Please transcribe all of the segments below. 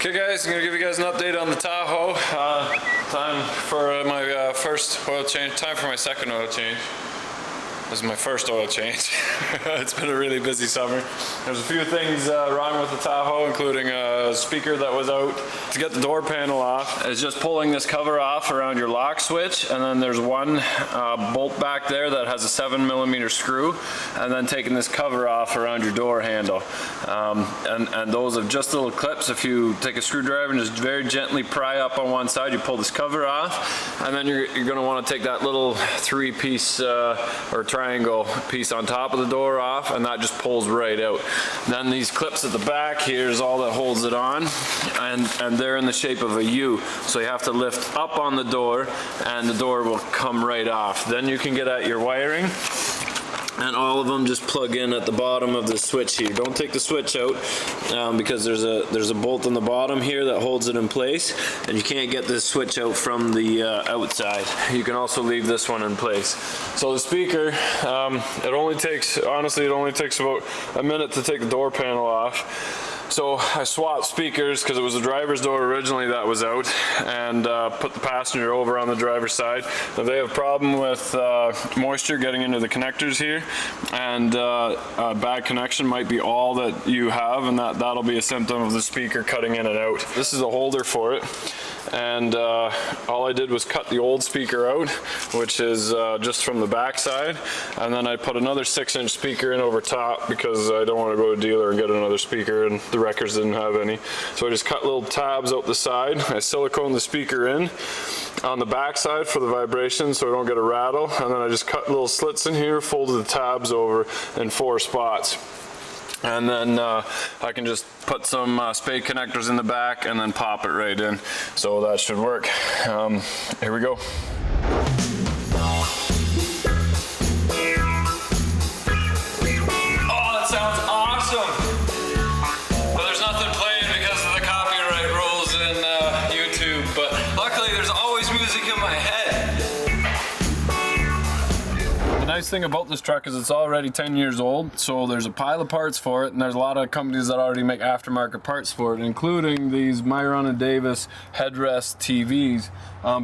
Okay guys, I'm going to give you guys an update on the Tahoe. Time for my first oil change, time for my second oil change. This is my first oil change. It's been a really busy summer. There's a few things wrong with the Tahoe, including a speaker that was out. To get the door panel off, it's just pulling this cover off around your lock switch, and then there's one bolt back there that has a 7mm screw, and then taking this cover off around your door handle. And those are just little clips. If you take a screwdriver and just very gently pry up on one side, you pull this cover off, and then you're going to want to take that little 3-piece or triangle piece on top of the door off, and that just pulls right out. Then these clips at the back here is all that holds it on, and they're in the shape of a U, so you have to lift up on the door and the door will come right off. Then you can get at your wiring, and all of them just plug in at the bottom of the switch here. Don't take the switch out because there's a bolt on the bottom here that holds it in place, and you can't get this switch out from the outside. You can also leave this one in place. So the speaker, it only takes about a minute to take the door panel off. So I swapped speakers because it was the driver's door originally that was out, and put the passenger over on the driver's side. Now they have a problem with moisture getting into the connectors here, and a bad connection might be all that you have, and that'll be a symptom of the speaker cutting in and out. This is a holder for it, and all I did was cut the old speaker out, which is just from the back side, and then I put another 6-inch speaker in over top because I don't want to go to dealer and get another speaker, and the Wreckers didn't have any. So I just cut little tabs out the side. I silicone the speaker in on the back side for the vibration so I don't get a rattle, and then I just cut little slits in here, folded the tabs over in 4 spots. And then I can just put some spade connectors in the back and then pop it right in. So that should work. Here we go. Oh, that sounds awesome! But there's nothing playing because of the copyright rules in YouTube. But luckily there's always music in my head. The nice thing about this truck is it's already 10 years old, so there's a pile of parts for it, and there's a lot of companies that already make aftermarket parts for it, including these Myron and Davis headrest TVs.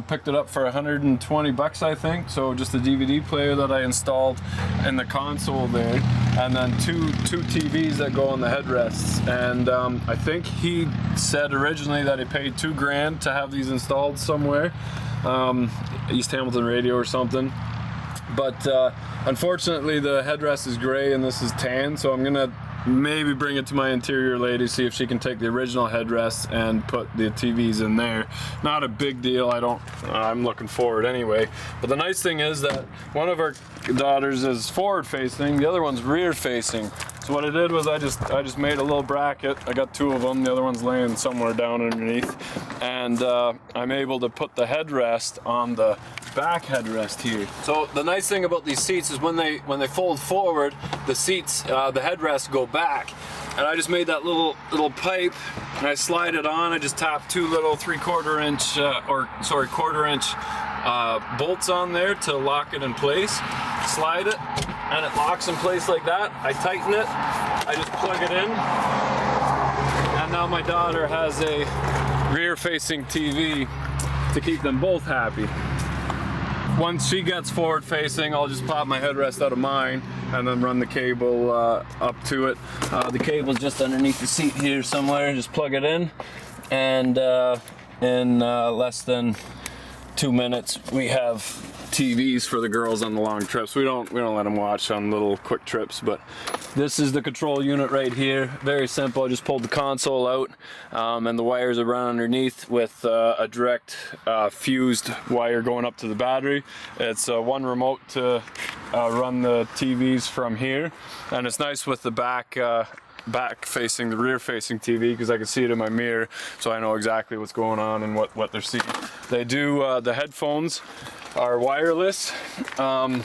Picked it up for 120 bucks, I think, so just a DVD player that I installed in the console there, and then two TVs that go on the headrests. And I think he said originally that he paid $2 grand to have these installed somewhere, East Hamilton Radio or something. But unfortunately the headrest is gray and this is tan, so I'm gonna maybe bring it to my interior lady, see if she can take the original headrest and put the TVs in there. Not a big deal, I'm looking forward anyway. But the nice thing is that one of our daughters is forward facing, the other one's rear facing. So what I did was I just made a little bracket. I got 2 of them, the other one's laying somewhere down underneath. And I'm able to put the headrest on the back headrest here. So the nice thing about these seats is when they fold forward, the seats, the headrests go back. And I just made that little pipe, and I slide it on. I just tap 2 little 3/4 inch, quarter inch bolts on there to lock it in place. Slide it, and it locks in place like that. I tighten it, I just plug it in, and now my daughter has a rear-facing TV to keep them both happy. Once she gets forward-facing, I'll just pop my headrest out of mine and then run the cable up to it. The cable's just underneath the seat here somewhere. Just plug it in, and in less than 2 minutes, we have TVs for the girls on the long trips. We don't let them watch on little quick trips, but this is the control unit right here. Very simple. I just pulled the console out, and the wires are run underneath with a direct fused wire going up to the battery. It's one remote to run the TVs from here, and it's nice with the back facing the rear facing TV because I can see it in my mirror, so I know exactly what's going on and what they're seeing. They do the headphones are wireless and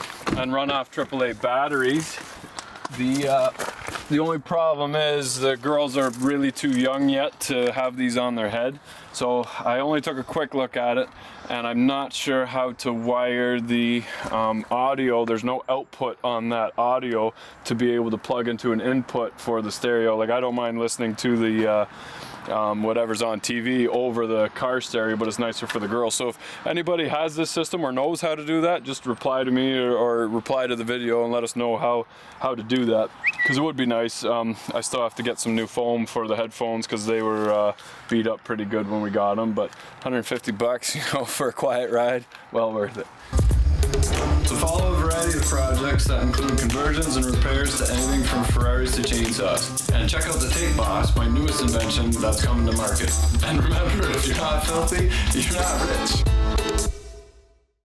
run off AAA batteries. The only problem is the girls are really too young yet to have these on their head, so I only took a quick look at it, and I'm not sure how to wire the audio. There's no output on that audio to be able to plug into an input for the stereo. Like, I don't mind listening to the whatever's on TV over the car stereo, but it's nicer for the girls. So if anybody has this system or knows how to do that, just reply to me or reply to the video and let us know how to do that, because it would be nice. I still have to get some new foam for the headphones because they were beat up pretty good when we got them, but 150 bucks, you know, for a quiet ride, well worth it. So follow a variety of projects that include conversions and repairs to anything from Ferraris to chainsaws. And check out the Take Boss, my newest invention that's coming to market. And remember, if you're not filthy, you're not rich.